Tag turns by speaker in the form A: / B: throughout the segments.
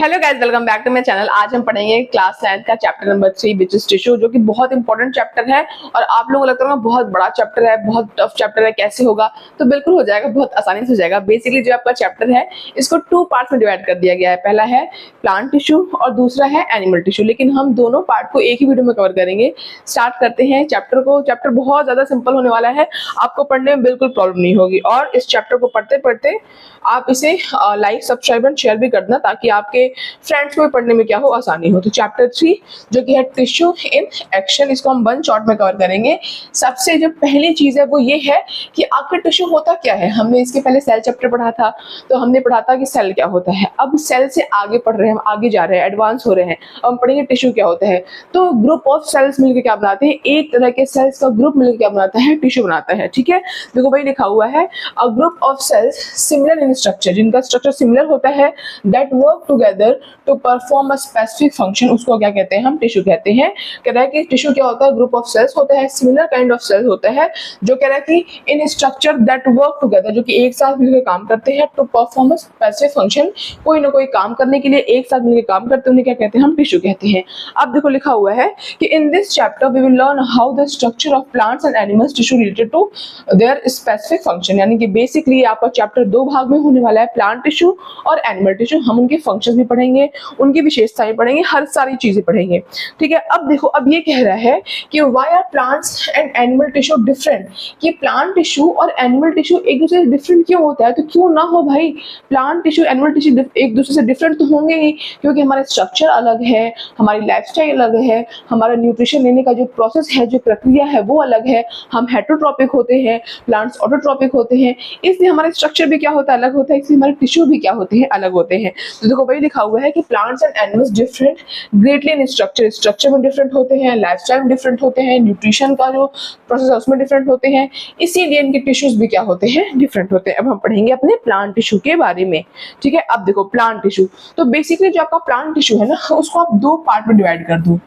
A: Hello guys, welcome back to my channel. आज हम पढ़ेंगे क्लास 9 का chapter number 3 which is tissue, जो कि बहुत इंपॉर्टेंट चैप्टर है और आप लोगों को लगता होगा बहुत बड़ा चैप्टर है, बहुत टफ चैप्टर है, कैसे होगा? तो बिल्कुल हो जाएगा, बहुत आसानी से हो जाएगा। बेसिकली जो आपका चैप्टर है इसको 2 पार्ट्स में डिवाइड कर दिया गया है। पहला है प्लांट टिश्यू और दूसरा है एनिमल टिश्यू, लेकिन हम दोनों पार्ट को एक ही वीडियो में कवर करेंगे। स्टार्ट करते हैं चैप्टर को। चैप्टर बहुत ज्यादा सिंपल होने वाला है, आपको पढ़ने में बिल्कुल प्रॉब्लम नहीं होगी। और इस चैप्टर को पढ़ते पढ़ते आप इसे लाइक, सब्सक्राइब एंड शेयर भी कर देना, ताकि आपके फ्रेंड्स को पढ़ने में क्या हो, आसानी हो। तो चैप्टर 3 जो कि है टिश्यू इन एक्शन, इसको हम 1 शॉट में कवर करेंगे। सबसे जो पहली चीज है वो ये है कि आपका टिश्यू होता क्या है। हमने इसके पहले सेल चैप्टर पढ़ा था, तो हमने पढ़ा था कि सेल क्या होता है। अब सेल से आगे पढ़ रहे हैं, हम आगे जा रहे हैं, एडवांस हो रहे हैं। अब हम पढ़ेंगे टिश्यू क्या होता है। तो ग्रुप ऑफ सेल्स मिलकर क्या बनाते हैं, एक तरह के सेल्स का ग्रुप मिलकर क्या बनाता है, टिश्यू बनाता है। ठीक है, देखो भाई लिखा हुआ है a group of cells similar in structure, जिनका स्ट्रक्चर सिमिलर होता है, that work together to perform a specific function, उसको क्या कहते हैं, हम टिश्यू कहते हैं। कह रहा है कि टिश्यू क्या होता है, ग्रुप ऑफ सेल्स होता है, सिमिलर काइंड ऑफ सेल्स होता है, जो कह रहा है कि in structure that work together, जो कि एक साथ मिलकर काम करते हैं, to perform a specific function, कोई ना कोई काम करने के लिए एक साथ मिलकर काम करते हैं, उन्हें क्या कहते हैं, हम टिश्यू कहते हैं। अब देखो लिखा हुआ है कि in this chapter we will learn how the structure of plants and animals tissue related to their specific function, यानी कि बेसिकली आपका चैप्टर 2 भाग में होने वाला है, प्लांट टिश्यू और एनिमल टिश्यू। हम उनके फंक्शंस भी पढ़ेंगे, उनकी विशेषताएं पढ़ेंगे, हर सारी चीजें पढ़ेंगे। ठीक है, अब देखो, अब ये कह रहा है कि why are plants and animal tissue different, कि प्लांट टिश्यू और एनिमल टिश्यू एक दूसरे से डिफरेंट क्यों होता है। तो क्यों ना हो भाई, प्लांट टिश्यू एनिमल टिश्यू एक दूसरे से डिफरेंट तो होंगे ही, क्योंकि हमारा स्ट्रक्चर अलग है, हमारी लाइफस्टाइल अलग है, हमारा न्यूट्रिशन लेने का जो प्रोसेस है, जो प्रक्रिया है वो अलग है। हम हेटरोट्रॉपिक होते हैं, प्लांट्स ऑटोट्रॉपिक होते हैं, इसलिए हमारा स्ट्रक्चर भी क्या होता है, अलग होता है, इसलिए हमारे टिश्यू भी क्या होते हैं, अलग होते हैं। तो देखो वही लिखा हुआ है कि plants and animals different greatly in structure, structure में डिफरेंट होते हैं, लाइफस्टाइल में डिफरेंट होते हैं, न्यूट्रिशन का जो प्रोसेस है उसमें डिफरेंट होते हैं, इसीलिए इनके टिश्यूज भी क्या होते हैं, डिफरेंट होते हैं। अब हम पढ़ेंगे अपने प्लांट टिश्यू के बारे में। ठीक है, अब देखो प्लांट टिश्यू, तो बेसिकली जो आपका प्लांट टिश्यू है ना, उसको आप 2 पार्ट में डिवाइड कर दो।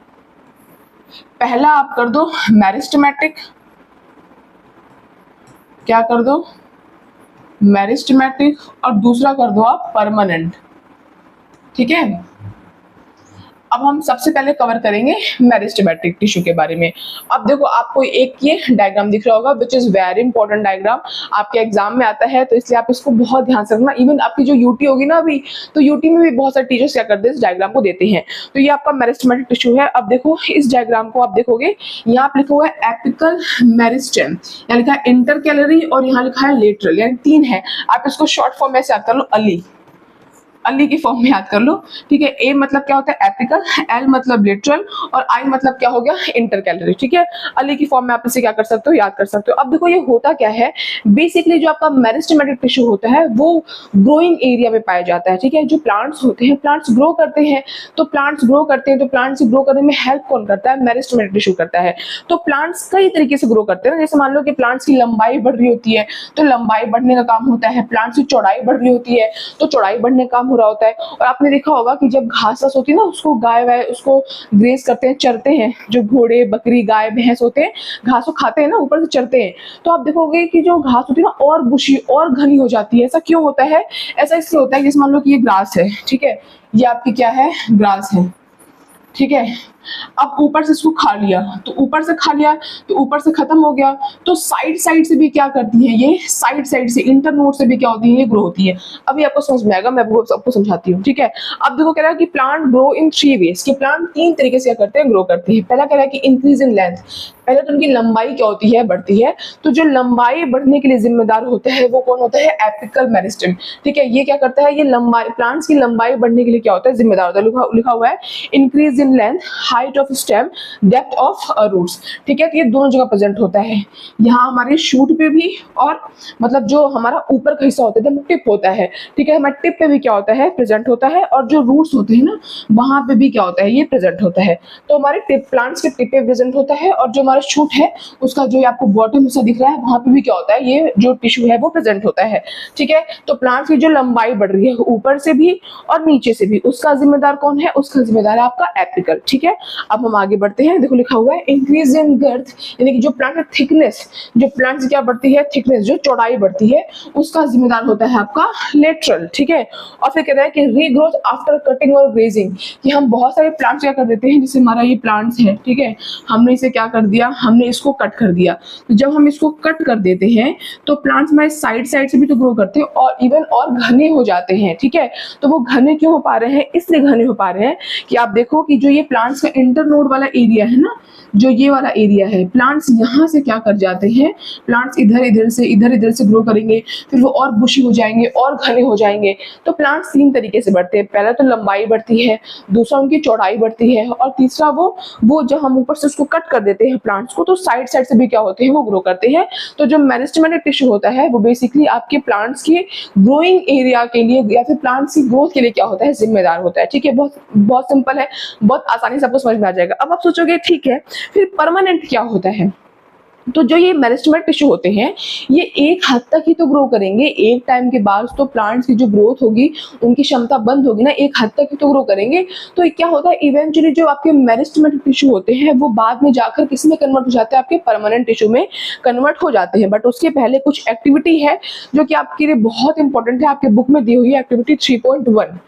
A: पहला आप कर दो मेरिस्टेमेटिक, क्या कर दो, मेरिस्टेमेटिक, और दूसरा कर दो आप परमानेंट। ठीक है, अब हम सबसे पहले कवर करेंगे मेरिस्टेमेटिक टिश्यू के बारे में। अब देखो आपको एक ये डायग्राम दिख रहा होगा, विच इज वेरी इंपॉर्टेंट डायग्राम, आपके एग्जाम में आता है, तो इसलिए आप इसको बहुत ध्यान से रखना। इवन आपकी जो यूटी होगी ना अभी, तो यूटी में भी बहुत सारे टीचर्स क्या करते हैं, इस डायग्राम को देते हैं। तो ये आपका मेरिस्टेमेटिक टिश्यू है। अब देखो इस डायग्राम को आप देखोगे, यहाँ पे लिखा हुआ है एपिकल मेरिस्टेम, यहाँ लिखा है इंटरकैलरी, और यहाँ लिखा है लेटरल, यानी 3 है। आप इसको शॉर्ट फॉर्म में से याद कर लो, अली, अली की फॉर्म में याद कर लो। ठीक है, ए मतलब क्या होता है, एपिकल, एल मतलब लेटरल, और आई मतलब क्या हो गया, इंटरकैलरी। ठीक है, अली की फॉर्म में आप इसे क्या कर सकते हो, याद कर सकते हो। अब देखो ये होता क्या है, बेसिकली जो आपका मेरिस्टेमेटिक टिश्यू होता है वो ग्रोइंग एरिया में पाया जाता है। ठीक है, जो प्लांट्स होते हैं, प्लांट्स ग्रो करते हैं, तो प्लांट्स ग्रो करते हैं, तो प्लांट्स ग्रो करने में हेल्प कौन करता है, मेरिस्टेमेटिक टिश्यू करता है। तो प्लांट्स कई तरीके से ग्रो करते हैं, जैसे मान लो कि प्लांट्स की लंबाई बढ़ रही होती है, तो लंबाई बढ़ने का काम होता है। प्लांट्स की चौड़ाई बढ़ रही होती है, तो चौड़ाई बढ़ने का काम हो रहा होता है। और आपने देखा होगा कि जब घास होती है ना, उसको गाय वाय उसको ग्रेस करते हैं, चरते हैं, जो घोड़े, बकरी, गाय, भैंस होते हैं, घास को खाते हैं ना, ऊपर से चरते हैं, तो आप देखोगे कि जो घास होती है ना और बुशी और घनी हो जाती है। ऐसा क्यों होता है, ऐसा इसलिए होता है कि जैसे मान लो कि ये ग्रास है, ठीक है, ये आपकी क्या है, ग्रास है। ठीक है, अब ऊपर से इसको खा लिया, तो ऊपर से खा लिया तो ऊपर से खत्म हो गया, तो साइड साइड से भी क्या करती है, ये साइड साइड से इंटरनोड से भी क्या होती है, ये ग्रो होती है। अभी आपको समझ में आएगा, मैं आपको समझाती हूँ। ठीक है, अब देखो कह रहा है कि प्लांट ग्रो इन 3 वेज, कि प्लांट 3 तरीके से क्या करते हैं, ग्रो करते हैं। पहला कह रहा है कि इंक्रीज इन लेंथ, पहले तो उनकी लंबाई क्या होती है, बढ़ती है। तो जो लंबाई बढ़ने के लिए जिम्मेदार होता है वो कौन होता है, एपिकल मेरिस्टेम। ठीक है, ये क्या करता है, ये लंबाई, प्लांट्स की लंबाई बढ़ने के लिए क्या होता है, जिम्मेदार होता है। लिखा हुआ है increase in length, height of stem, depth of roots. ठीक है, तो ये दोनों जगह प्रेजेंट होता है, यहाँ हमारे शूट पे भी, और मतलब जो हमारा ऊपर का हिस्सा होता है, टिप होता है। ठीक है, हमारे टिप पे भी क्या होता है, प्रेजेंट होता है, और जो रूट्स होते हैं ना, वहां पे भी क्या होता है, ये प्रेजेंट होता है। तो हमारे टिप, प्लांट्स के टिप पे प्रेजेंट होता है, और जो हमारा शूट है उसका जो आपको बॉटम हिस्सा दिख रहा है, वहां पे भी क्या होता है, ये जो टिश्यू है वो प्रेजेंट होता है। ठीक है, तो प्लांट्स की जो लंबाई बढ़ रही है ऊपर से भी और नीचे से भी, उसका जिम्मेदार कौन है, उसका जिम्मेदार है आपका एपिकल। ठीक है, अब हम आगे बढ़ते हैं, देखो लिखा हुआ है इंक्रीज इन गर्थ, यानी कि जो प्लांट थिकनेस, जो प्लांट की क्या बढ़ती है, थिकनेस, जो चौड़ाई बढ़ती है, उसका जिम्मेदार होता है आपका लेटरल, ठीक है। और फिर कहता है कि रीग्रोथ आफ्टर कटिंग और ग्रेजिंग, कि हम बहुत सारे प्लांट्स क्या कर देते हैं, जैसे हमारा ये प्लांट्स है, ठीक है, हमने इसे क्या कर दिया, हमने इसको कट कर दिया। तो जब हम इसको कट कर देते हैं तो प्लांट्स हमारे साइड साइड से भी तो ग्रो करते हैं और इवन और घने हो जाते हैं, ठीक है। तो वो घने क्यों हो पा रहे हैं, इसलिए घने हो पा रहे हैं कि आप देखो कि जो ये प्लांट्स का इंटरनोड वाला एरिया है ना, जो ये वाला एरिया है, प्लांट्स यहाँ से क्या कर जाते हैं, प्लांट्स इधर इधर से ग्रो करेंगे, फिर वो और बुशी हो जाएंगे और घने हो जाएंगे। तो प्लांट्स 3 तरीके से बढ़ते हैं, पहला तो लंबाई बढ़ती है, दूसरा उनकी चौड़ाई बढ़ती है, और तीसरा वो जब हम ऊपर से उसको कट कर देते हैं प्लांट्स को, तो साइड साइड से भी क्या होते हैं, वो ग्रो करते हैं। तो जो मेरिस्टेमेटिक टिश्यू होता है वो बेसिकली आपके प्लांट्स के ग्रोइंग एरिया के लिए या फिर प्लांट्स की ग्रोथ के लिए क्या होता है, जिम्मेदार होता है, ठीक है। बहुत बहुत सिंपल है, बहुत आसानी से आपको समझ में आ जाएगा। अब आप सोचोगे ठीक है, फिर परमानेंट क्या होता है। तो जो ये मेरिस्टेमेटिक टिश्यू होते हैं, ये एक हद तक ही तो ग्रो करेंगे, एक टाइम के बाद तो प्लांट्स की जो ग्रोथ होगी, उनकी क्षमता बंद होगी ना, एक हद तक ही तो ग्रो करेंगे। तो ये क्या होता है, इवेंचुअली जो आपके मेरिस्टेमेटिक टिश्यू होते हैं वो बाद में जाकर किस में कन्वर्ट हो जाते हैं, आपके परमानेंट टिश्यू में कन्वर्ट हो जाते हैं। बट उसके पहले कुछ एक्टिविटी है जो कि आपके लिए बहुत इंपॉर्टेंट है, आपके बुक में दी हुई है एक्टिविटी 3.1,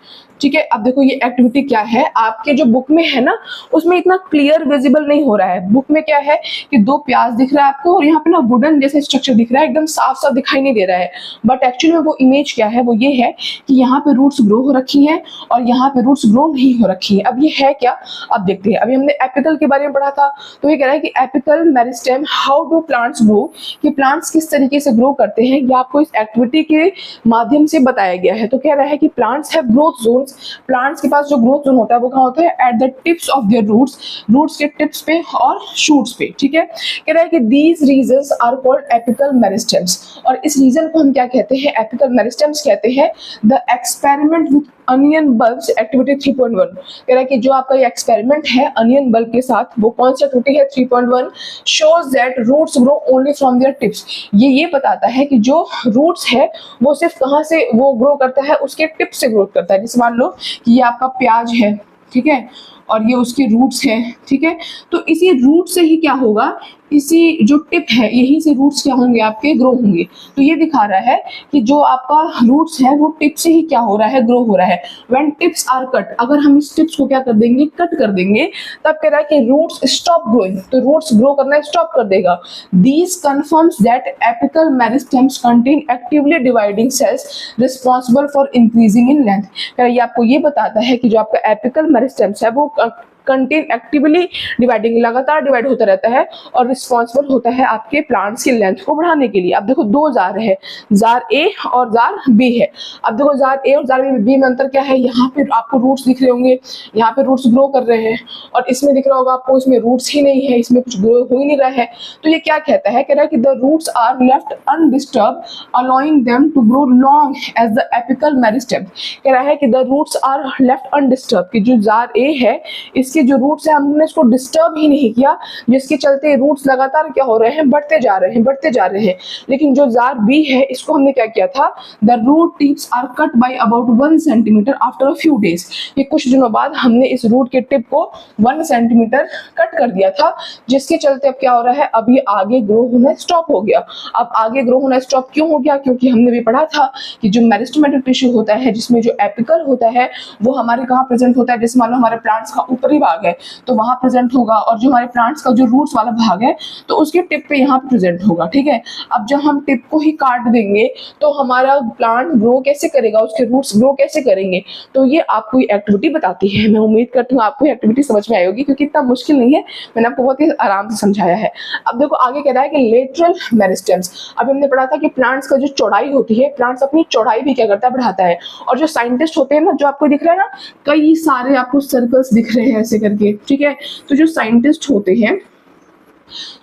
A: ठीक है। अब देखो ये एक्टिविटी क्या है, आपके जो बुक में है ना, उसमें इतना क्लियर विजिबल नहीं हो रहा है। बुक में क्या है कि 2 प्याज दिख रहा है आपको, और यहाँ पे ना वुडन जैसे स्ट्रक्चर दिख रहा है, एकदम साफ साफ दिखाई नहीं दे रहा है। बट एक्चुअली में वो इमेज क्या है, वो ये है कि यहाँ पे रूट्स ग्रो हो रखी हैं और यहाँ पे रूट्स ग्रो नहीं हो रखी है। अब ये है क्या, अब देखते हैं। अभी हमने एपिकल के बारे में पढ़ा था, तो ये कह रहा है कि apical meristem, how do plants grow, कि प्लांट्स किस तरीके से ग्रो करते हैं, ये आपको इस एक्टिविटी के माध्यम से बताया गया है। तो कह रहा है कि plants have growth zone, plants के पास जो ग्रोथ जोन होता है वो कहाँ होता है, at the tips of their roots, roots के टिप्स पे और शूट्स पे, ठीक है। कह रहा है कि these regions are called apical meristems, और इस रीजन को हम क्या कहते हैं, एपिकल मेरिस्टेम्स कहते हैं। The experiment with onion bulbs, activity 3.1, कह रहा है कि जो आपका ये एक्सपेरिमेंट है अनियन बल्ब के साथ, वो कौन सी एक्टिविटी है, 3.1, shows that roots grow only from their tips, ये बताता है कि जो रूट्स है वो सिर्फ कहाँ से वो ग्रो करता है, उसके टिप से ग्रोथ करता है। जैसे मान लो कि ये आपका प्याज है, ठीक है, और ये उसके रूट्स हैं, ठीक है। तो इसी रूट से ही क्या होगा, इसी जो टिप है यहीं से रूट्स क्या होंगे, आपके ग्रो होंगे। तो ये दिखा रहा है कि जो आपका रूट्स है वो टिप से ही क्या हो रहा है, ग्रो हो रहा है। व्हेन टिप्स आर कट, अगर हम इस टिप्स को क्या कर देंगे, कट कर देंगे, तब कह रहा है कि रूट्स स्टॉप ग्रोइंग, तो रूट्स ग्रो करना स्टॉप कर देगा। These confirms that apical meristems contain actively dividing cells responsible for increasing in length. ये आपको ये बताता है कि जो आपका एपिकल मेरिस्टेम्स है वो कंटेन एक्टिवली डिवाइडिंग, लगातार डिवाइड होता रहता है और रिस्पॉन्सिबल होता है आपके प्लांट्स की लेंथ को बढ़ाने के लिए। अब देखो 2 जार है, जार ए और जार बी है। अब देखो जार ए और जार बी में अंतर क्या है, यहाँ पे आपको रूट्स दिख रहे होंगे, यहाँ पे रूट्स ग्रो कर रहे हैं, और इसमें दिख रहा होगा आपको इसमें रूट्स ही नहीं है, इसमें कुछ ग्रो हो ही नहीं रहा है। तो ये क्या कहता है, कह रहा है कि the roots are left undisturb allowing them to grow long as the apical meristem. कह रहा है कि the roots are left undisturb, कि जो जार ए है इसके जो रूट्स है हमने इसको डिस्टर्ब ही नहीं किया, जिसके चलते रूट्स लगातार क्या हो रहे हैं, बढ़ते जा रहे हैं। लेकिन जो जार बी है इसको हमने क्या किया था, the root tips are cut by about 1 centimetre after a few days, ये कुछ दिनों बाद हमने इस रूट के टिप को 1 सेंटीमीटर कट कर दिया था, जिसके चलते अब क्या हो रहा है, अब ये आगे ग्रो होना स्टॉप हो गया। अब आगे ग्रो होना स्टॉप क्यों हो गया, क्योंकि हमने भी पढ़ा था कि जो मेरिस्टेमेटिक टिश्यू होता है जिसमें जो एपिकल होता है वो हमारे कहाँ प्रेजेंट होता है, जैसे मान लो हमारे प्लांट्स का ऊपरी भाग है तो वहां प्रेजेंट होगा, और जो हमारे प्लांट्स का जो रूट्स वाला भाग है तो उसके टिप पे यहाँ पे प्रेजेंट होगा, ठीक है। अब जब हम टिप को ही काट देंगे तो हमारा प्लांट ग्रो कैसे करेगा, उसके रूट्स ग्रो कैसे करेंगे। तो ये आपको एक्टिविटी बताती है। मैं उम्मीद करती हूँ आपको एक्टिविटी समझ में आई होगी, क्योंकि इतना मुश्किल नहीं है, मैंने आपको बहुत ही आराम से समझाया है। अब देखो आगे कह रहा है कि लेटरल मेरिस्टेम्स, अभी हमने पढ़ा था कि प्लांट्स का जो चौड़ाई होती है, प्लांट्स अपनी चौड़ाई भी क्या करता है, बढ़ाता है। और जो साइंटिस्ट होते हैं ना, जो आपको दिख रहा है ना, कई सारे आपको सर्कल्स दिख रहे हैं ऐसे करके, ठीक है। तो जो साइंटिस्ट होते हैं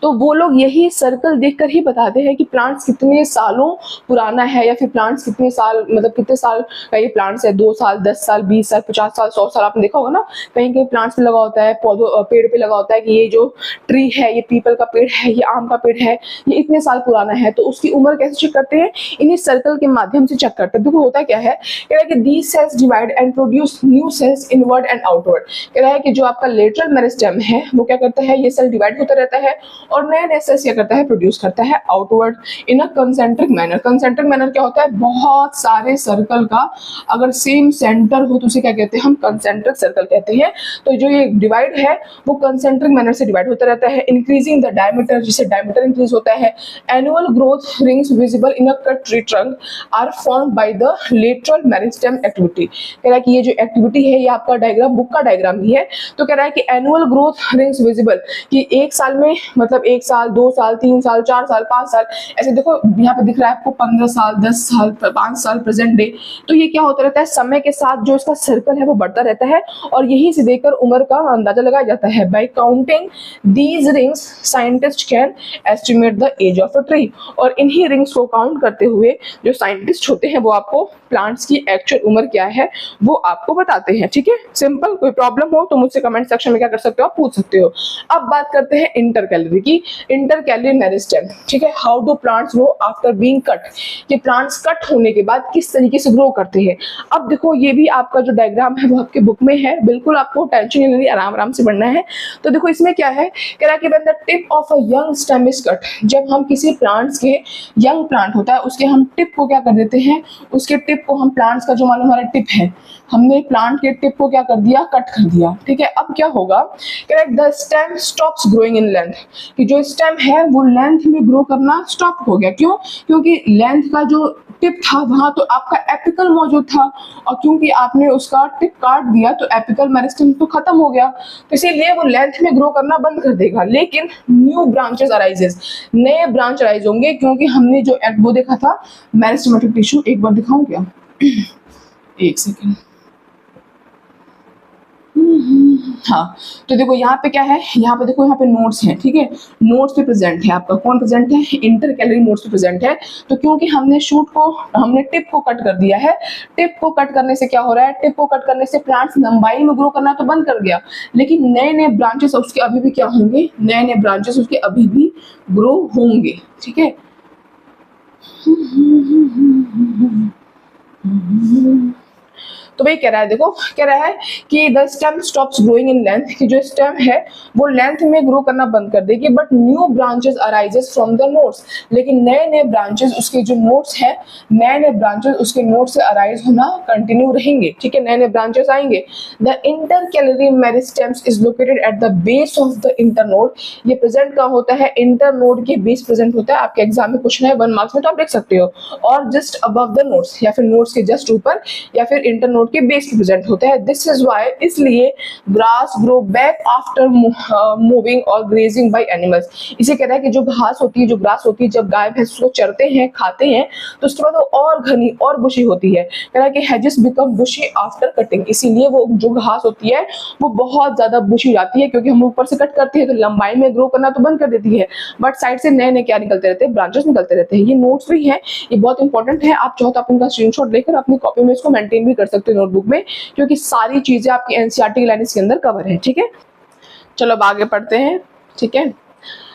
A: तो वो लोग यही सर्कल देखकर ही बताते हैं कि प्लांट्स कितने सालों पुराना है, या फिर प्लांट्स कितने साल, मतलब कितने साल का ये प्लांट्स है, 2 साल, 10 साल, 20 साल, 50 साल, 100 साल। आपने देखा होगा ना, कहीं कहीं प्लांट्स पे लगा होता है, पौधों पेड़ पे लगा होता है कि ये जो ट्री है, ये पीपल का पेड़ है, ये आम का पेड़ है, ये इतने साल पुराना है। तो उसकी उम्र कैसे चेक करते हैं? इन्हीं सर्कल के माध्यम से चेक करते हैं। देखो होता क्या है, कह रहा है कि these cells divide and produce new sales inward and outward. कह रहा है कि जो आपका लेटरल मेरिस्टेम है वो क्या करता है, ये सेल डिवाइड होता रहता है और नए नए सेल्स क्या करता है, प्रोड्यूस करता है आउटवर्ड इन अ कंसेंट्रिक मैनर। कंसेंट्रिक मैनर क्या होता है, बहुत सारे सर्कल का अगर सेम सेंटर हो तो उसे क्या कहते हैं, हम कंसेंट्रिक सर्कल कहते हैं। तो जो ये डिवाइड है वो कंसेंट्रिक मैनर से डिवाइड होता रहता है। इंक्रीजिंग द डायमीटर, जिससे डायमीटर इंक्रीज होता है। Annual growth rings visible in a cut tree trunk are formed by the lateral meristem activity. कह रहा है कि ये जो एक्टिविटी है ये आपका डायग्राम बुक का डायग्राम ही है। तो कह रहा है कि एनुअल ग्रोथ रिंग्स विजिबल, कि एक साल में मतलब 1 साल, 2 साल, 3 साल, 4 साल, 5 साल, ऐसे देखो यहाँ पे दिख रहा है आपको 15 साल, 10 साल, 5 साल प्रेजेंट डे। तो ये क्या होता रहता है, समय के साथ जो इसका सर्कल है वो बढ़ता रहता है और यही से देखकर उम्र का अंदाजा लगाया जाता है। By counting these rings scientist can estimate the age of a tree. और इन्हीं रिंग्स को काउंट करते हुए जो साइंटिस्ट होते हैं वो आपको प्लांट्स की एक्चुअल उम्र क्या है वो आपको बताते हैं। ठीक है, सिंपल। कोई प्रॉब्लम हो तो मुझसे कमेंट सेक्शन में क्या कर सकते हो, आप पूछ सकते हो। अब बात करते हैं इंटरकैलरी की। इंटरकैलरी मेरिस्टेम, ठीक है। How do plants grow after being cut, कि प्लांट्स कट होने के बाद किस तरीके से ग्रो करते हैं। अब देखो ये भी आपका जो डायग्राम है वो आपके बुक में है, बिल्कुल आपको टेंशन नहीं लेनी, आराम आराम से पढ़ना है। तो देखो इसमें क्या है, कह रहा है कि when the tip of a young stem is cut, जब हम किसी प्लांट्स के यंग प्लांट होता है उसके हम टिप को क्या कर देते हैं, उसके टिप को हम प्लांट्स का जो मान लो हमारा टिप है, हमने प्लांट के टिप को क्या कर दिया, कट कर दिया। ठीक है, अब क्या होगा, कह रहा है the stem stops growing in length, कि जो स्टेम है वो लेंथ में ग्रो करना स्टॉप हो गया। क्यों? क्योंकि लेंथ का जो टिप था वहां तो आपका एपिकल मौजूद था और क्योंकि आपने उसका टिप काट दिया तो एपिकल मेरिस्टेम तो खत्म हो गया, तो इसीलिए वो लेंथ में ग्रो करना बंद कर देगा। लेकिन न्यू ब्रांचेस अराइजेस, नए ब्रांच अराइज होंगे, क्योंकि हमने जो वो देखा था मेरिस्टेमेटिक टिश्यू, एक बार दिखाऊं क्या, एक सेकेंड। हाँ, तो देखो यहाँ पे क्या है, यहाँ पे देखो यहाँ पे नोट्स हैं। ठीक है, नोट्स पे प्रेजेंट है आपका, कौन प्रेजेंट है, इंटरकैलरी नोट्स पे प्रेजेंट है। तो क्योंकि हमने हमने टिप को कट कर दिया है, टिप को कट करने से क्या हो रहा है, टिप को कट करने से प्लांट्स लंबाई में ग्रो करना तो बंद कर गया, लेकिन नए नए ब्रांचेस उसके अभी भी क्या होंगे, नए नए ब्रांचेस उसके अभी भी ग्रो होंगे। ठीक है, तो वही कह रहा है, देखो कह रहा है कि the stem stops growing in length, कि जो स्टेम है वो लेंथ में ग्रो करना बंद कर देगी, but new branches arises from the notes, लेकिन नए नए ब्रांचेस उसके जो नोट्स हैं, नए नए ब्रांचेस उसके नोट से अराइज होना कंटिन्यू रहेंगे। ठीक है, नए नए ब्रांचेस आएंगे। The intercalary meristems is located at the base of the internode, ये प्रेजेंट का होता है इंटरनोड के बेस प्रेजेंट होता है। आपके एग्जाम में क्वेश्चन है 1 मार्क्स में तो आप देख सकते हो, और जस्ट अबव द नोट्स, या फिर नोट्स के जस्ट ऊपर या फिर इंटरनोड के बेस पे प्रेजेंट होता है। दिस इज व्हाई, इसलिए grass grow back after moving और ग्रेजिंग बाय एनिमल्स। इसे कह रहा है कि जो घास होती है, जो ग्रास होती है, जब गाय भैंस उसको चरते हैं, खाते हैं, तो उसके बाद वो और घनी और बुशी होती है। कह रहा है कि hedges become bushy after cutting, इसीलिए वो जो घास होती है वो बहुत ज्यादा बुशी जाती है, क्योंकि हम ऊपर से कट करते हैं तो लंबाई में ग्रो करना तो बंद कर देती है, बट साइड से नए नए क्या निकलते रहते हैं, ब्रांचेस निकलते रहते हैं। ये नोट्स भी है, ये बहुत इंपॉर्टेंट है। आप चाहो तो आप उनका स्क्रीनशॉट लेकर अपनी कॉपी में इसको मेंटेन भी कर सकते हो नोटबुक में, क्योंकि सारी चीजें आपकी एनसीईआरटी लाइन्स के अंदर कवर है। ठीक है, चलो अब आगे पढ़ते हैं। ठीक है,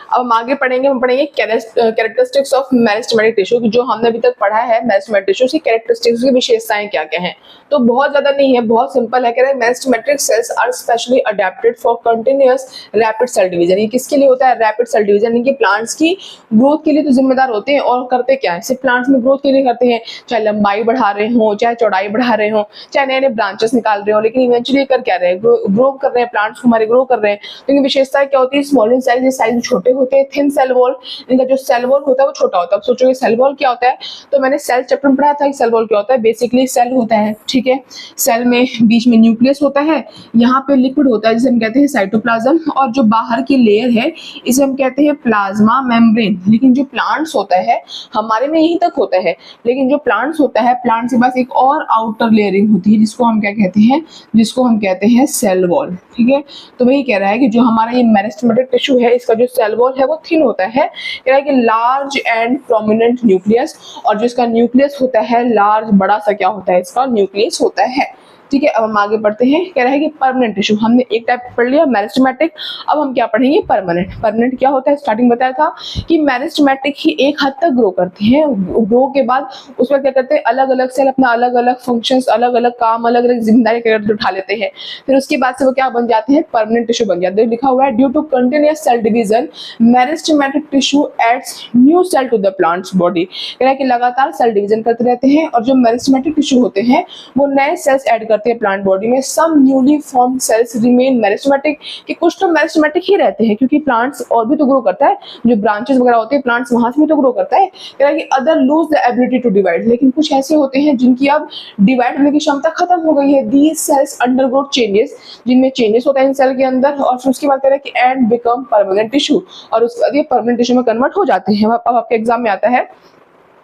A: अब हम आगे पढ़ेंगे, हम पढ़ेंगे कैरेक्टरिस्टिक्स ऑफ मेरिस्टेमेटिक टिश्यू, जो हमने अभी तक पढ़ा है मेरिस्टेमेटिक टिश्यू की कैरेक्टरिस्टिक्स की विशेषताएं क्या क्या हैं। तो बहुत ज्यादा नहीं है, बहुत सिंपल है। कह रहे हैं meristematic cells are specially adapted for continuous rapid cell division. ये किसके लिए होता है, रैपिड सेल डिवीजन, इनके प्लांट्स की ग्रोथ के लिए तो जिम्मेदार होते हैं। और करते क्या है, सिर्फ प्लांट्स में ग्रोथ के लिए करते हैं, चाहे लंबाई बढ़ा रहे हो, चाहे चौड़ाई बढ़ा रहे हो, चाहे नए नए ब्रांचेस निकाल रहे हो, लेकिन इवेंचुअली कर क्या रहे हैं, ग्रो कर रहे हैं, प्लांट्स हमारे ग्रो कर रहे हैं। तो इनकी विशेषता क्या होती है, स्मॉल इन साइज, साइज छोटे होते हैं, थिन सेल वॉल, इनका जो सेल वॉल होता है वो छोटा होता है। अब सोचोगे सेल वॉल क्या होता है, तो मैंने सेल चैप्टर में पढ़ा था कि सेल वॉल क्या होता है। बेसिकली सेल होता है, ठीक है, सेल में बीच में न्यूक्लियस होता है, यहाँ पे लिक्विड होता है जिसे हम कहते हैं साइटोप्लाज्म, और जो बाहर की लेयर है इसे हम कहते हैं प्लाज्मा मेम्ब्रेन। लेकिन जो प्लांट्स होता है, हमारे में यहीं तक होता है, लेकिन जो प्लांट्स होता है, प्लांट्स के पास एक और आउटर लेयरिंग होती है जिसको हम क्या कहते हैं, जिसको हम कहते हैं सेल वॉल। ठीक है, तो वही कह रहा है कि जो हमारा ये मेरिस्टेमेटिक टिश्यू है, इसका जो सेल वॉल वॉल है वो थिन होता है, कह रहा है कि लार्ज एंड प्रोमिनेंट न्यूक्लियस, और जो इसका न्यूक्लियस होता है लार्ज, बड़ा सा क्या होता है, इसका न्यूक्लियस होता है। ठीक है, अब हम आगे बढ़ते हैं। कह रहा है कि परमानेंट टिश्यू, हमने एक टाइप पढ़ लिया मेरिस्टेमेटिक, अब हम क्या पढ़ेंगे परमानेंट। परमानेंट क्या होता है, स्टार्टिंग बताया था कि मेरिस्टेमेटिक ही एक हद तक ग्रो करते हैं, ग्रो के बाद उसमें क्या करते हैं, अलग अलग सेल अपना अलग अलग फंक्शंस, अलग अलग काम, अलग अलग जिम्मेदारी उठा लेते हैं, फिर उसके बाद से वो क्या बन जाते हैं, परमानेंट टिश्यू बन जाते हैं। लिखा हुआ है due to continuous cell division meristematic tissue adds new cell to the plants body. कह रहा है कि लगातार सेल डिवीजन करते रहते हैं और जो मेरिस्टेमेटिक टिश्यू होते हैं वो नए सेल्स ऐड करते हैं प्लांट बॉडी में। Some newly formed cells remain meristematic, कि कुछ तो मेरिस्टेमेटिक ही रहते हैं क्योंकि प्लांट्स और भी तो ग्रो करता है, जो ब्रांचेस वगैरह होते हैं प्लांट्स वहां से भी तो ग्रो करता है। कह रहा है कि other lose the ability to divide, लेकिन कुछ ऐसे होते हैं जिनकी अब डिवाइड होने की क्षमता खत्म हो गई है। दीज सेल्स अंडरगो चेंजेस, जिनमें चेंजेस होता है इन सेल के अंदर, और फिर उसके बाद कह रहा है कि एंड बिकम परमानेंट टिश्यू, और उसके बाद ये परमानेंट टिश्यू में कन्वर्ट हो जाते हैं। अब आपके एग्जाम में आता है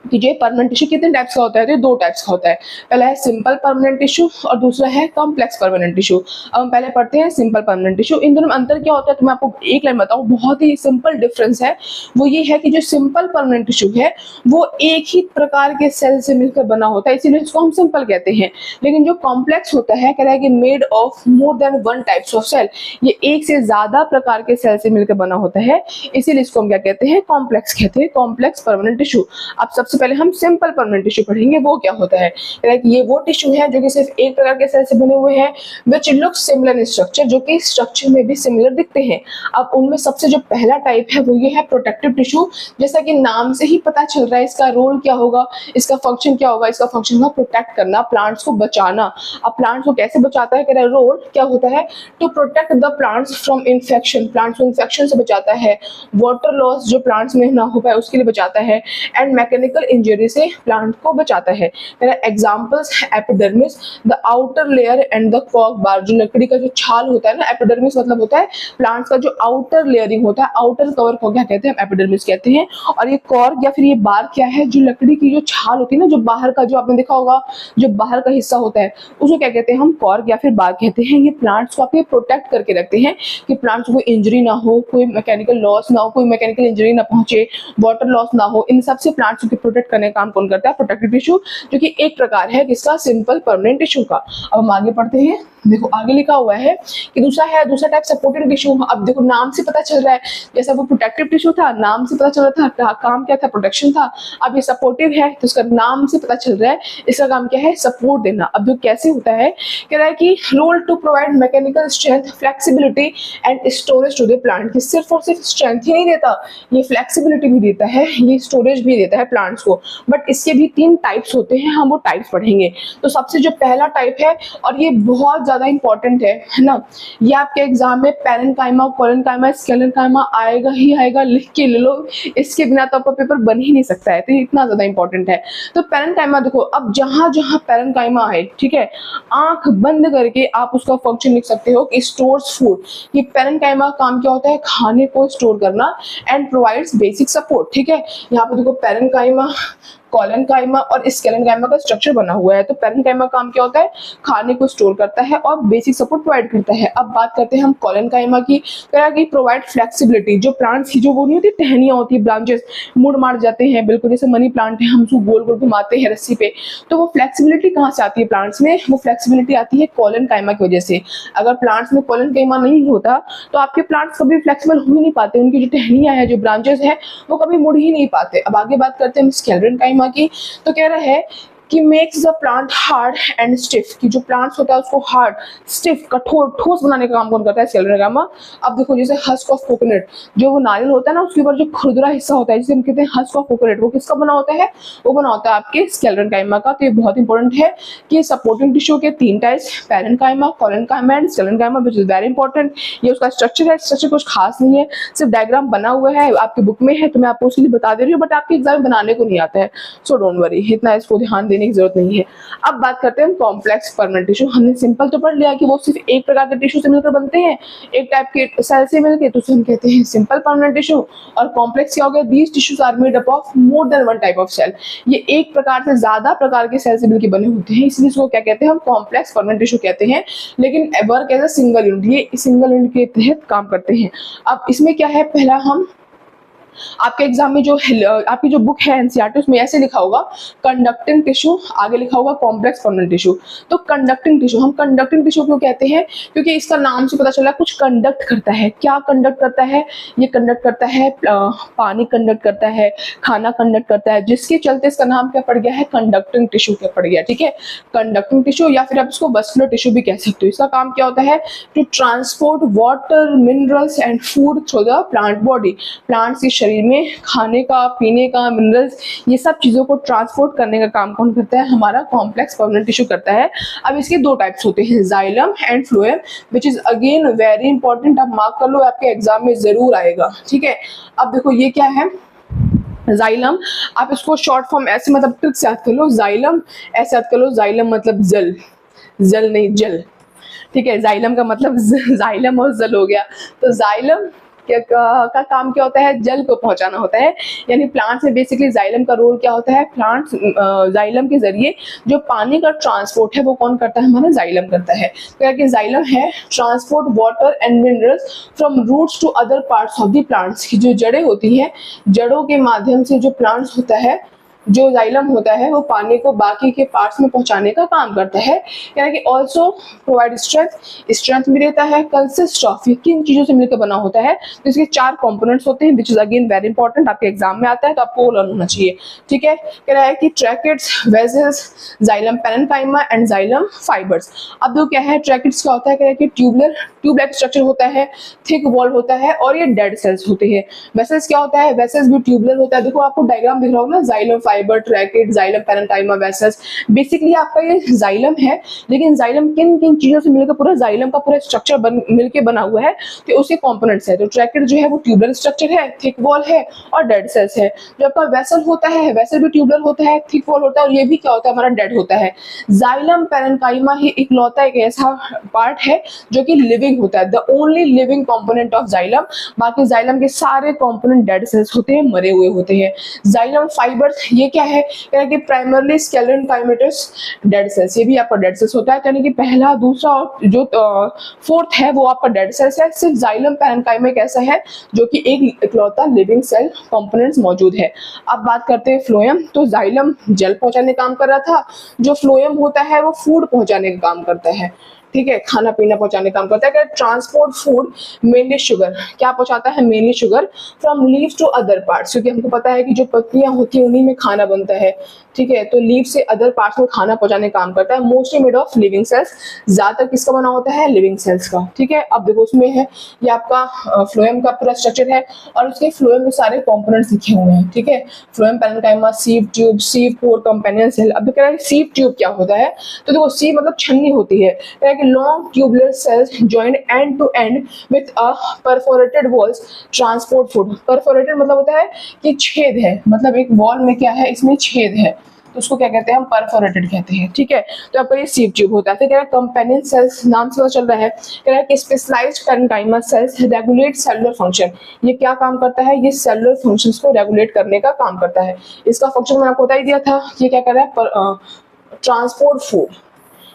A: कि जो परमानेंट टिश्यू कितने टाइप्स का होता है, तो दो टाइप्स का होता है। पहला है सिंपल परमानेंट टिश्यू और दूसरा है कॉम्प्लेक्स परमानेंट टिश्यू। अब हम पहले पढ़ते हैं सिंपल परमानेंट टिश्यू। इन दोनों में अंतर क्या होता है तो मैं आपको एक लाइन बताऊं, बहुत ही सिंपल डिफरेंस है। वो ये है कि जो सिंपल परमानेंट टिश्यू है वो एक ही प्रकार के सेल से मिलकर बना होता है, इसीलिए इसको हम सिंपल कहते हैं। लेकिन जो कॉम्प्लेक्स होता है, कह रहा है कि made of more than one types of cell, ये एक से ज्यादा प्रकार के सेल से मिलकर बना होता है, इसीलिए इसको हम क्या कहते हैं, कॉम्प्लेक्स कहते हैं, कॉम्प्लेक्स परमानेंट टिश्यू। अब सबसे पहले हम सिंपल परमानेंट टिश्यू पढ़ेंगे, वो क्या होता है। ये वो टिश्यू है जो कि सिर्फ एक प्रकार के सेल से बने हुए हैं, which look similar in structure, जो कि स्ट्रक्चर में भी सिमिलर दिखते हैं। अब उनमें सबसे जो पहला टाइप है वो ये है प्रोटेक्टिव टिश्यू। जैसा कि नाम से ही पता चल रहा है इसका रोल क्या होगा, इसका फंक्शन क्या होगा, इसका फंक्शन होगा प्रोटेक्ट करना, प्लांट्स को बचाना। अब प्लांट्स को कैसे बचाता है, कह रहा है रोल क्या होता है, to protect the plants from infection, plants को इन्फेक्शन से बचाता है, वाटर लॉस जो प्लांट्स में ना हो पाए उसके लिए बचाता है, एंड मैकेनिकल इंजरी से प्लांट को बचाता है। Examples epidermis, the outer layer and the cork bark, जो लकड़ी का जो छाल होता है ना, एपिडर्मिस मतलब होता है प्लांट्स का जो आउटर लेयरिंग होता है, आउटर कवर को क्या कहते हैं, एपिडर्मिस कहते हैं। और ये कॉर्क या फिर ये बार क्या है, जो लकड़ी की जो छाल होती है ना, जो बाहर का, जो आपने देखा होगा जो बाहर का हिस्सा होता है उसको क्या कहते हैं हम, कॉर्क या फिर बार कहते हैं। ये प्लांट्स को आपके प्रोटेक्ट करके रखते हैं कि प्लांट्स को कोई इंजरी ना हो, कोई मैकेनिकल लॉस ना हो, कोई मैकेनिकल इंजरी ना पहुंचे, वाटर लॉस ना हो, इन सबसे प्लांट्स को प्रोटेक्ट करने का काम कौन करता है, प्रोटेक्टिव टिश्यू, जो कि एक प्रकार है किसका, सिंपल परमानेंट टिश्यू का। अब हम आगे पढ़ते हैं। देखो आगे लिखा हुआ है कि दूसरा टाइप सपोर्टिव टिश्यू। अब देखो नाम से पता चल रहा है, जैसा वो प्रोटेक्टिव टिश्यू था नाम से पता चल रहा था काम क्या था, प्रोटेक्शन था। अब ये सपोर्टिव है तो इसका नाम से पता चल रहा है इसका काम क्या है, सपोर्ट देना। अब जो कैसे होता है, कह रहा है कि role to provide mechanical strength, flexibility and storage to the plant, कि सिर्फ और सिर्फ स्ट्रेंथ ही नहीं देता, ये फ्लेक्सिबिलिटी भी देता है, ये स्टोरेज भी देता है प्लांट्स को। बट इसके भी 3 टाइप्स होते हैं, हम वो टाइप्स पढ़ेंगे। तो सबसे जो पहला टाइप है, और ये बहुत ज्यादा इंपॉर्टेंट है ना, ये आपके एग्जाम में पैरेन्काइमा, कोलेनकाइमा, स्केलेनकाइमा आएगा ही आएगा, लिख के ले लो, इसके बिना तो आपका पेपर बन ही नहीं सकता है, तो ये इतना ज्यादा इंपॉर्टेंट है। तो पैरेन्काइमा देखो, अब जहां जहां पैरेन्काइमा है, ठीक है, आंख बंद करके आप उसका फंक्शन लिख सकते हो कि स्टोर्स फूड। ये पैरेन्काइमा का काम क्या होता है, खाने को स्टोर करना, एंड प्रोवाइड्स बेसिक सपोर्ट। ठीक है, यहाँ पे देखो पैरेन्काइमा, कोलेनकाइमा और स्केलेनकाइमा का स्ट्रक्चर बना हुआ है। तो पैरेन्काइमा काम क्या होता है, खाने को स्टोर करता है और बेसिक सपोर्ट प्रोवाइड करता है। अब बात करते हैं हम कोलेनकाइमा की, प्रोवाइड फ्लेक्सिबिलिटी, जो प्लांट्स की जो वो नहीं होती टहनियां होती है, ब्रांचेस मुड़ मार जाते हैं, बिल्कुल जैसे मनी प्लांट है, हम उसको गोल गोल घुमाते हैं रस्सी पे, तो वो फ्लेक्सिबिलिटी कहाँ से आती है प्लांट्स में, वो फ्लेक्सिबिलिटी आती है कोलेनकाइमा की वजह से। अगर प्लांट्स में कोलेनकाइमा नहीं होता तो आपके प्लांट्स कभी फ्लेक्सिबल हो ही नहीं पाते, उनकी जो टहनियां है, जो ब्रांचेस है, वो कभी मुड़ ही नहीं पाते। अब आगे बात करते हैं स्केलेनकाइमा की, तो कह रहा है कि makes the plant hard and stiff, कि जो प्लांट्स होता है उसको हार्ड, स्टिफ, कठोर, ठोस बनाने का काम कौन करता है, स्केलेनकाइमा। अब देखो जैसे हस्क ऑफ कोकोनट, जो वो नारियल होता है ना, उसके ऊपर जो खुरदुरा हिस्सा होता है जिसे हम कहते हैं हस्क ऑफ कोकोनट, वो किसका बना होता है, वो बना होता है आपके स्केलेनकाइमा का। तो ये बहुत इंपॉर्टेंट है कि सपोर्टिंग टिश्यू के 3 types, parenchyma, collenchyma and sclerenchyma, which is very important. ये उसका स्ट्रक्चर है, स्ट्रक्चर कुछ खास नहीं है, सिर्फ डायग्राम बना हुआ है, आपके बुक में है तो मैं आपको उसके लिए बता दे रही हूँ, बट आपके एग्जाम में बनाने को नहीं आता है, सो डोंट वरी, इतना इसको ध्यान देने की जरूरत नहीं है। अब बात करते हैं कॉम्प्लेक्स परमानेंट टिश्यू। हमने सिंपल तो पढ़ लिया कि वो सिर्फ एक प्रकार के टिश्यू से मिलकर बनते हैं, एक टाइप के सेल से मिलकर, तो हम कहते हैं सिंपल परमानेंट टिश्यू। और कॉम्प्लेक्स क्या हो गया, these tissues are made up of more than one type of cell, ये एक प्रकार से ज्यादा प्रकार के सेल से मिलकर बने होते हैं, इसलिए इसको क्या कहते हैं हम, कॉम्प्लेक्स परमानेंट टिश्यू कहते हैं। लेकिन work as a single unit, ये सिंगल यूनिट के तहत काम करते हैं। अब इसमें क्या है, पहला हम आपके एग्जाम में जो आपकी जो बुक है एनसीईआरटी उसमें ऐसे लिखा होगा कंडक्टिंग टिश्यू, आगे लिखा होगा कॉम्प्लेक्स परमानेंट टिश्यू। तो कंडक्टिंग टिश्यू, हम कंडक्टिंग टिश्यू क्यों कहते हैं? क्योंकि इसका नाम से पता चला कुछ कंडक्ट करता है। क्या कंडक्ट करता है? ये कंडक्ट करता है पानी कंडक्ट करता है, खाना कंडक्ट करता है, जिसके चलते इसका नाम क्या पड़ गया है? कंडक्टिंग टिश्यू क्या पड़ गया। ठीक है, कंडक्टिंग टिश्यू या फिर आप इसको वस्कुलर टिश्यू भी कह सकते हो। इसका काम क्या होता है? To transport water, minerals and food through the plant body. Plants के शरीर में खाने का, पीने का, मिनरल्स, ये सब चीजों को ट्रांसपोर्ट करने का काम कौन करता है? हमारा कॉम्प्लेक्स परमानेंट टिश्यू करता है। अब इसके दो टाइप्स होते हैं, xylem and phloem, which is again very important. आप मार्क कर लो, आपके एग्जाम में जरूर आएगा। ठीक है, अब देखो ये क्या है? जाइलम, आप इसको शॉर्ट फॉर्म ऐसे मतलब ट्रिक से याद कर लो, जाइलम ऐसे याद कर लो, जाइलम मतलब जल, जल नहीं जल। ठीक है, जाइलम का मतलब जाइलम और जल हो गया। तो जाइलम का काम क्या होता है? जल को पहुंचाना होता है। यानी प्लांट्स में बेसिकली जाइलम का रोल क्या होता है? प्लांट्स जाइलम के जरिए जो पानी का ट्रांसपोर्ट है वो कौन करता है? हमारा जाइलम करता है। तो जाइलम है transport water and minerals from roots to other parts of the plants. की जो जड़ें होती हैं, जड़ों के माध्यम से जो प्लांट्स होता है, जो जाइलम होता है वो पानी को बाकी के पार्ट्स में पहुंचाने का काम करता है। यानी कि ऑल्सो प्रोवाइड स्ट्रेंथ, स्ट्रेंथ भी देता है। कंसिस्ट ऑफ, ये किन चीजों से मिलकर बना होता है? तो इसके 4 कंपोनेंट्स होते हैं, which is again very important, आपके एग्जाम में आता है तो आपको लर्न होना चाहिए। ठीक है, कह रहा है कि tracheids, vessels, xylem parenchyma and xylem fibres. अब जो क्या है, ट्रैकेट्स क्या होता है? कह रहा है कि ट्यूबलर, ट्यूब लाइक स्ट्रक्चर होता है, थिक वॉल होता है और ये डेड सेल्स होते हैं। वेसल्स क्या होता है? वेसल्स भी ट्यूबलर होता है। देखो आपको डायग्राम दिख रहा होगा ना, xylem fibre, ट्रैकेट, xylem parenchyma, vessels. Basically आपका ये जाइलम है, लेकिन जाइलम किन किन चीजों से मिलकर पूरा जाइलम का पूरा स्ट्रक्चर मिलकर बना हुआ है, तो उसके कंपोनेंट्स है। तो ट्रैकेट जो है वो ट्यूबलर स्ट्रक्चर है, थिक वॉल है और डेड सेल्स है। जो आपका वेसल होता है, वेसल भी ट्यूबलर होता है, थिक वॉल होता है और ये भी क्या होता है? हमारा डेड होता है। जाइलम पैरेन्काइमा ही इकलौता एक ऐसा पार्ट है जो कि लिविंग होता है, the only living component of xylem. बाकी जाइलम के सारे कंपोनेंट डेड सेल्स होते हैं, मरे हुए होते हैं। जाइलम फाइबर्स, ये क्या है? कि प्राइमरली स्केलेनकाइमेटस डेड सेल्स, ये भी आपका डेड सेल्स होता है। यानी कि पहला, दूसरा और जो फोर्थ है वो आपका डेड सेल्स है। सिर्फ जाइलम पैरेन्काइमा एक ऐसा है जो कि एक इकलौता लिविंग सेल कंपोनेंट्स मौजूद है। अब बात करते हैं फ्लोएम। तो जाइलम जल पहुंचाने का काम कर रहा था, जो फ्लोएम होता है वो फूड पहुंचाने का काम करता है। ठीक है, खाना पीना पहुंचाने का काम करता है। ट्रांसपोर्ट फूड, मेनली शुगर, क्या पहुंचाता है? Mainly sugar from leaves to other parts, क्योंकि हमको पता है कि जो पत्तियां होती हैं उन्हीं में खाना बनता है। ठीक है, तो लीव से अदर पार्ट्स में खाना पहुंचाने का काम करता है। Mostly made of living cells, ज्यादातर किसका बना होता है? लिविंग सेल्स का। ठीक है, अब देखो उसमें है ये आपका फ्लोएम का पूरा स्ट्रक्चर है और उसके फ्लोएम में सारे कंपोनेंट्स लिखे हुए हैं। ठीक है, फ्लोएम पैरेन्काइमा, सीव ट्यूब, सीव पोर, कंपेनियन सेल। अब कह रहा है सीव ट्यूब क्या होता है? तो देखो सीव मतलब छन्नी होती है, long tubular cells joined end to end with a perforated walls transport food। perforated मतलब होता है कि छेद है, मतलब एक वॉल में क्या है? इसमें छेद है, तो उसको क्या कहते हैं? हम परफोरेटेड कहते हैं। ठीक है, तो आपका ये सीव ट्यूब होता है। फिर कह रहा है कंपेनियन सेल्स, नाम से पता चल रहा है। कह रहा है कि specialised parenchyma cells regulate cellular function. ये क्या काम करता है? ये सेलुलर फंक्शंस को रेगुलेट करने का काम करता है। इसका फंक्शन मैंने आपको बता ही दिया था। ये क्या कर रहा है? ट्रांसपोर्ट फूड,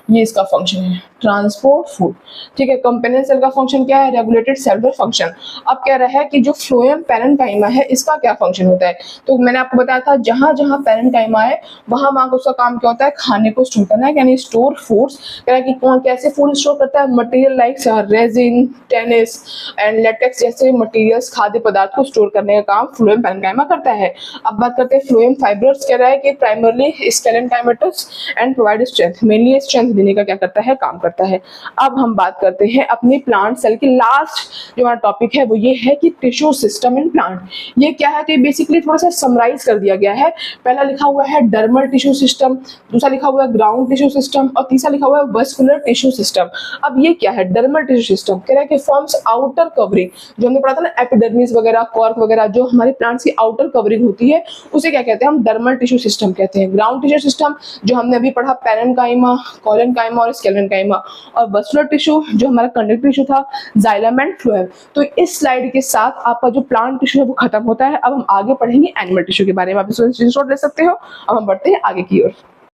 A: ये इसका फंक्शन है, ट्रांसपोर्ट फूड। ठीक है, कंपेनियन सेल का फंक्शन क्या है? Regulated cellular function. अब कह रहा है कि जो फ्लोएम पैरेन्काइमा है इसका क्या फंक्शन होता है? तो मैंने आपको बताया था जहां जहां पैरेन्काइमा है वहां वहां उसका काम क्या होता है? खाने को स्टोर करना है, यानी स्टोर फूड्स। कह रहा है कि कौन कैसे फूड स्टोर करता है? Material like resin, tennis and latex जैसे मटेरियल्स, खाद्य पदार्थ को स्टोर करने का काम फ्लोएम पैरेन्काइमा करता है। अब बात करते हैं फ्लोएम फाइबर्स। कह रहा है कि primarily sclerenchymatous and provide strength, mainly strength देने का क्या करता है? काम करता है। अब हम बात करते हैं अपने प्लांट सेल की। लास्ट जो हमारा टॉपिक है वो ये है कि टिश्यू सिस्टम इन प्लांट। ये क्या है? तो ये बेसिकली थोड़ा सा समराइज कर दिया गया है। पहला लिखा हुआ है डर्मल टिश्यू सिस्टम, दूसरा लिखा हुआ है ग्राउंड टिश्यू सिस्टम और तीसरा लिखा हुआ है वस्कुलर टिश्यू सिस्टम। अब ये क्या है? डर्मल टिश्यू सिस्टम कह रहा है कि फॉर्म्स आउटर कवरिंग, जो हमने पढ़ा था ना एपिडर्मिस वगैरह, कॉर्क वगैरह, जो हमारे प्लांट्स की आउटर कवरिंग होती है उसे क्या कहते हैं? हम डर्मल टिश्यू सिस्टम कहते हैं। ग्राउंड टिश्यू सिस्टम जो हमने अभी पढ़ा पैरेन्काइमा, कोलेनकाइमा और स्केलेनकाइमा, और वस्कुलर टिश्यू जो हमारा कंडक्टिव टिश्यू था, जाइलम एंड फ्लोएम। तो इस स्लाइड के साथ आपका जो प्लांट टिश्यू है वो खत्म होता है। अब हम आगे पढ़ेंगे एनिमल टिश्यू के बारे में। आप इसको स्क्रीनशॉट ले सकते हो। अब हम बढ़ते हैं आगे की ओर।